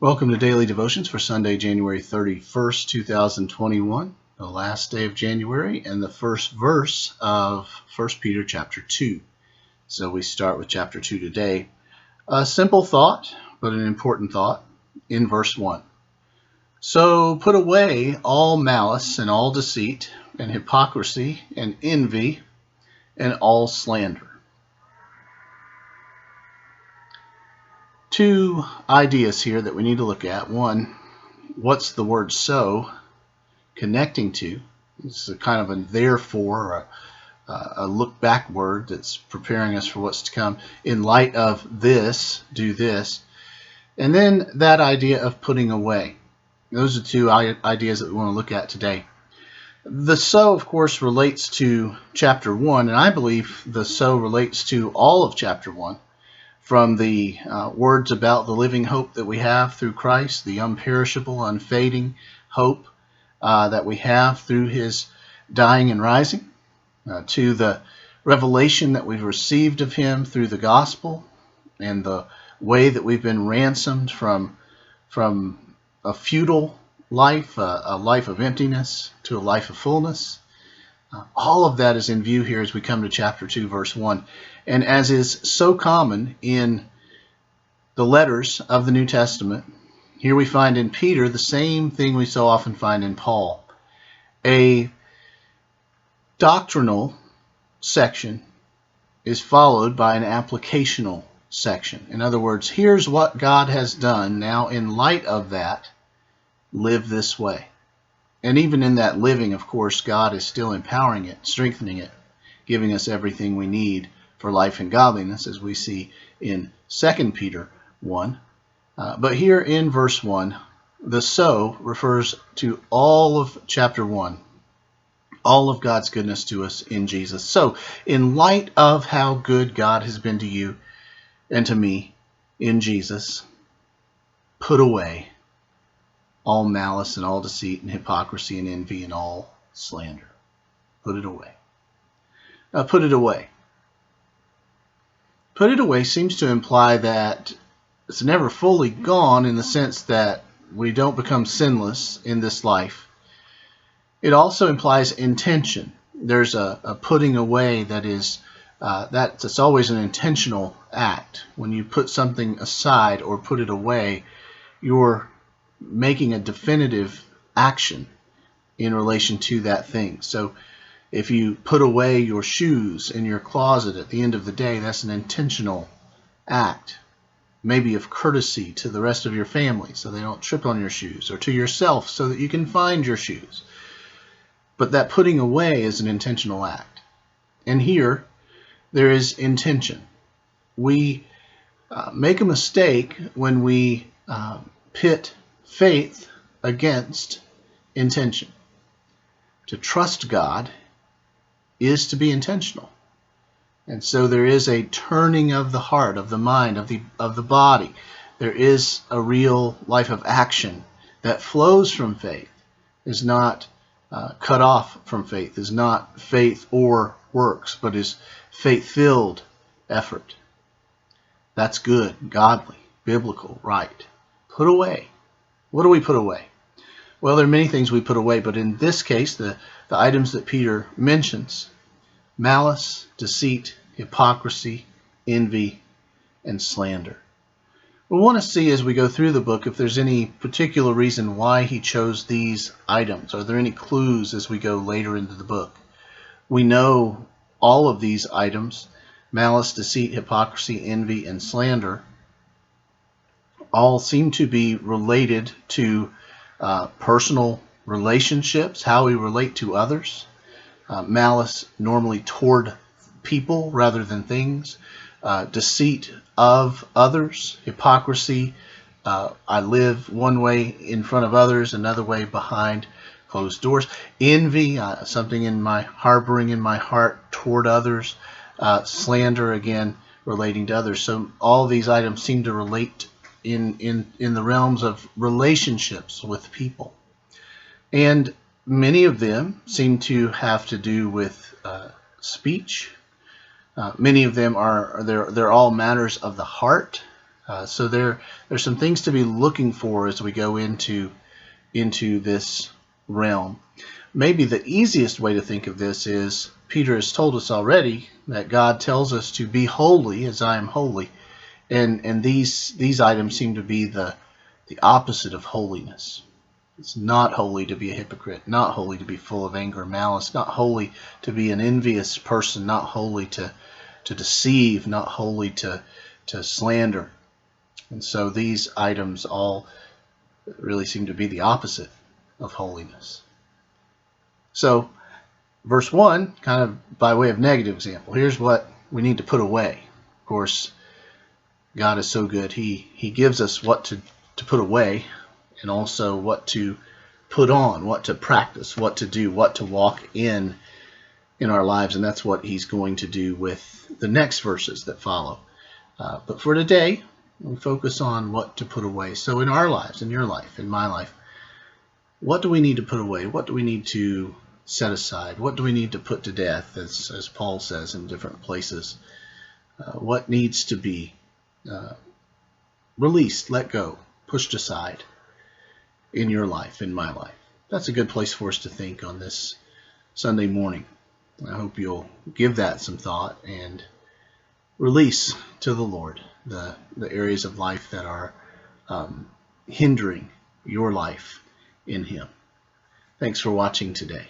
Welcome to Daily Devotions for Sunday, January 31st, 2021, the last day of January and the first verse of 1 Peter chapter 2. So we start with chapter 2 today. A simple thought, but an important thought in verse 1. So put away all malice and all deceit and hypocrisy and envy and all slander. Two ideas here that we need to look at. One, what's the word so connecting to? It's a kind of a therefore, a look back word that's preparing us for what's to come. In light of this, do this. And then that idea of putting away. Those are two ideas that we want to look at today. The so, of course, relates to chapter 1, and I believe the so relates to all of chapter 1. From the words about the living hope that we have through Christ, the unperishable, unfading hope that we have through his dying and rising, to the revelation that we've received of him through the gospel and the way that we've been ransomed from a futile life, a life of emptiness, to a life of fullness. All of that is in view here as we come to chapter 2, verse 1. And as is so common in the letters of the New Testament, here we find in Peter the same thing we so often find in Paul. A doctrinal section is followed by an applicational section. In other words, here's what God has done. Now, in light of that, live this way. And even in that living, of course, God is still empowering it, strengthening it, giving us everything we need for life and godliness, as we see in 2 Peter 1. But here in verse 1, the so refers to all of chapter 1, all of God's goodness to us in Jesus. So, in light of how good God has been to you and to me in Jesus, put away all malice and all deceit and hypocrisy and envy and all slander. Put it away. Now, put it away. Put it away seems to imply that it's never fully gone, in the sense that we don't become sinless in this life. It also implies intention. There's a putting away that is that's always an intentional act. When you put something aside or put it away, you're making a definitive action in relation to that thing. So if you put away your shoes in your closet at the end of the day, that's an intentional act, maybe of courtesy to the rest of your family so they don't trip on your shoes, or to yourself so that you can find your shoes. But that putting away is an intentional act. And here there is intention. We make a mistake when we pit faith against intention. To trust God is to be intentional. And so there is a turning of the heart, of the mind, of the body. There is a real life of action that flows from faith, is not cut off from faith, is not faith or works, but is faith-filled effort. That's good, godly, biblical, right. Put away. What do we put away? Well, there are many things we put away, but in this case, the items that Peter mentions: malice, deceit, hypocrisy, envy, and slander. We want to see as we go through the book if there's any particular reason why he chose these items. Are there any clues as we go later into the book? We know all of these items: malice, deceit, hypocrisy, envy, and slander, all seem to be related to personal relationships, how we relate to others. Malice normally toward people rather than things. Deceit of others. Hypocrisy, I live one way in front of others, another way behind closed doors. Envy, something harboring in my heart toward others. Slander, again, relating to others. So all these items seem to relate in the realms of relationships with people. And many of them seem to have to do with speech. Many of them they're all matters of the heart. So there's some things to be looking for as we go into this realm. Maybe the easiest way to think of this is Peter has told us already that God tells us to be holy as I am holy, and these items seem to be the opposite of holiness. It's not holy to be a hypocrite, not holy to be full of anger and malice, not holy to be an envious person, not holy to deceive, not holy to slander. And so these items all really seem to be the opposite of holiness. So verse 1, kind of by way of negative example, here's what we need to put away. Of course, God is so good. He gives us what to put away, and also what to put on, what to practice, what to do, what to walk in our lives. And that's what he's going to do with the next verses that follow. But for today, we'll focus on what to put away. So in our lives, in your life, in my life, what do we need to put away? What do we need to set aside? What do we need to put to death, as Paul says in different places? What needs to be released, let go, pushed aside in your life, in my life? That's a good place for us to think on this Sunday morning. I hope you'll give that some thought and release to the Lord the areas of life that are hindering your life in Him. Thanks for watching today.